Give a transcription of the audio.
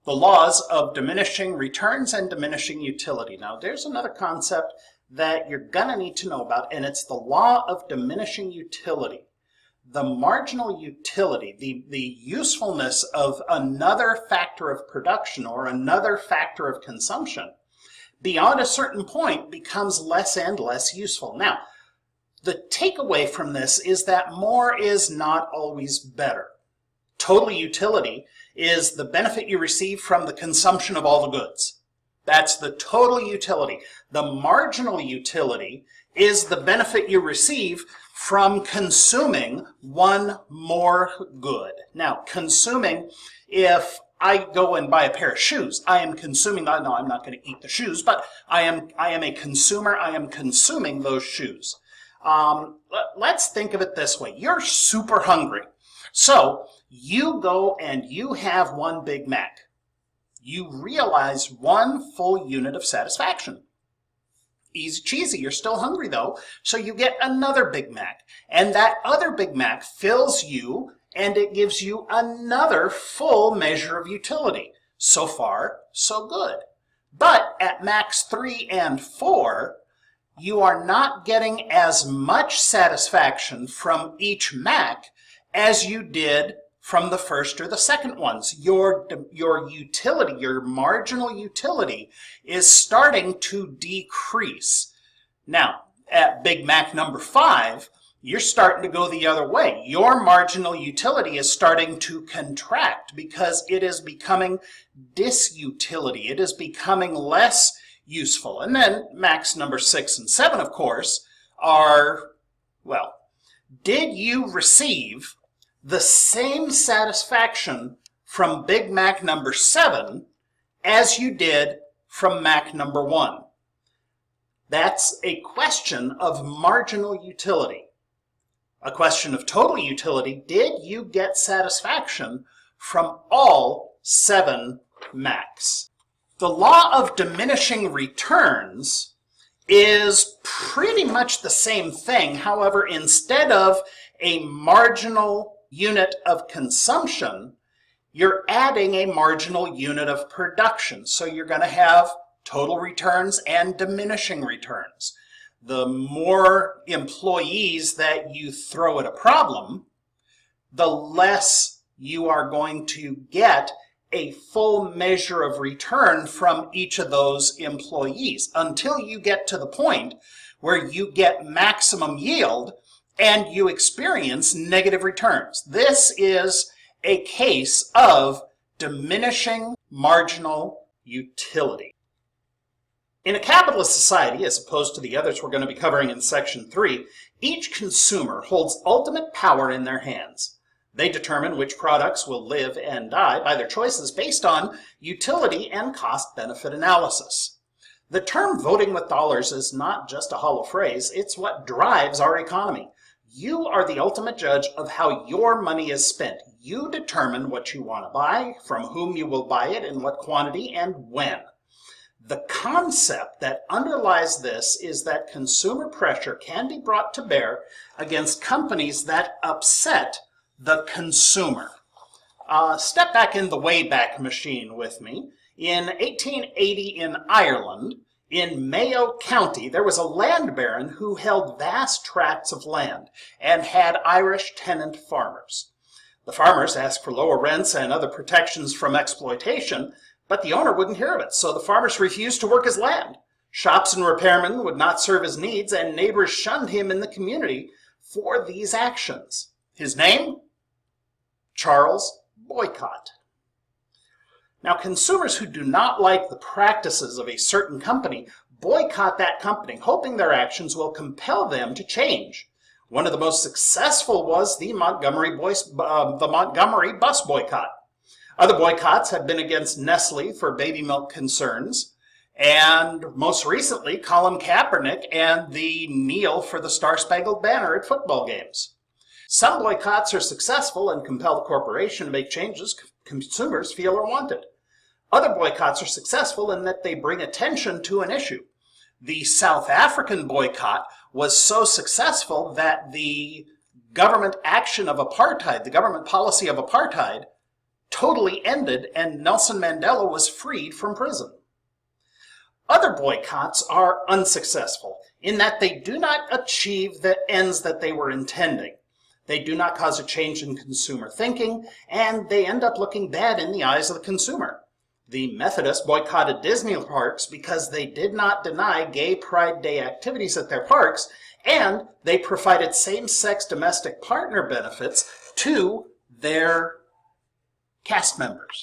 the laws of diminishing returns and diminishing utility. Now, there's another concept that you're going to need to know about, and it's the law of diminishing utility. The marginal utility, the usefulness of another factor of production or another factor of consumption, beyond a certain point becomes less and less useful. Now, the takeaway from this is that more is not always better. Total utility is the benefit you receive from the consumption of all the goods. That's the total utility. The marginal utility is the benefit you receive from consuming one more good. Now, consuming, if I go and buy a pair of shoes, I am consuming, no, I'm not going to eat the shoes, but I am a consumer, I am consuming those shoes. Let's think of it this way. You're super hungry. So you go and you have one Big Mac. You realize one full unit of satisfaction. Easy cheesy, you're still hungry though, so you get another Big Mac. And that other Big Mac fills you and it gives you another full measure of utility. So far, so good. But at Macs 3 and 4, you are not getting as much satisfaction from each Mac as you did from the first or the second ones. Your utility, your marginal utility, is starting to decrease. Now, at Big Mac number 5, you're starting to go the other way. Your marginal utility is starting to contract because it is becoming disutility. It is becoming less useful. And then Macs number 6 and 7, of course, are, well, did you receive the same satisfaction from Big Mac number 7 as you did from Mac number 1? That's a question of marginal utility. A question of total utility, did you get satisfaction from all 7 Macs? The law of diminishing returns is pretty much the same thing. However, instead of a marginal unit of consumption, you're adding a marginal unit of production. So you're going to have total returns and diminishing returns. The more employees that you throw at a problem, the less you are going to get a full measure of return from each of those employees until you get to the point where you get maximum yield and you experience negative returns. This is a case of diminishing marginal utility. In a capitalist society, as opposed to the others we're going to be covering in Section 3, each consumer holds ultimate power in their hands. They determine which products will live and die by their choices based on utility and cost-benefit analysis. The term voting with dollars is not just a hollow phrase, it's what drives our economy. You are the ultimate judge of how your money is spent. You determine what you want to buy, from whom you will buy it, in what quantity, and when. The concept that underlies this is that consumer pressure can be brought to bear against companies that upset the consumer. Step back in the Wayback Machine with me. In 1880 in Ireland, in Mayo County, there was a land baron who held vast tracts of land and had Irish tenant farmers. The farmers asked for lower rents and other protections from exploitation, but the owner wouldn't hear of it, so the farmers refused to work his land. Shops and repairmen would not serve his needs, and neighbors shunned him in the community for these actions. His name? Charles Boycott. Now, consumers who do not like the practices of a certain company boycott that company, hoping their actions will compel them to change. One of the most successful was the Montgomery bus boycott. Other boycotts have been against Nestle for baby milk concerns, and most recently, Colin Kaepernick and the kneel for the Star-Spangled Banner at football games. Some boycotts are successful and compel the corporation to make changes consumers feel are wanted. Other boycotts are successful in that they bring attention to an issue. The South African boycott was so successful that the government action of apartheid, the government policy of apartheid, totally ended and Nelson Mandela was freed from prison. Other boycotts are unsuccessful in that they do not achieve the ends that they were intending. They do not cause a change in consumer thinking, and they end up looking bad in the eyes of the consumer. The Methodists boycotted Disney parks because they did not deny Gay Pride Day activities at their parks, and they provided same-sex domestic partner benefits to their cast members.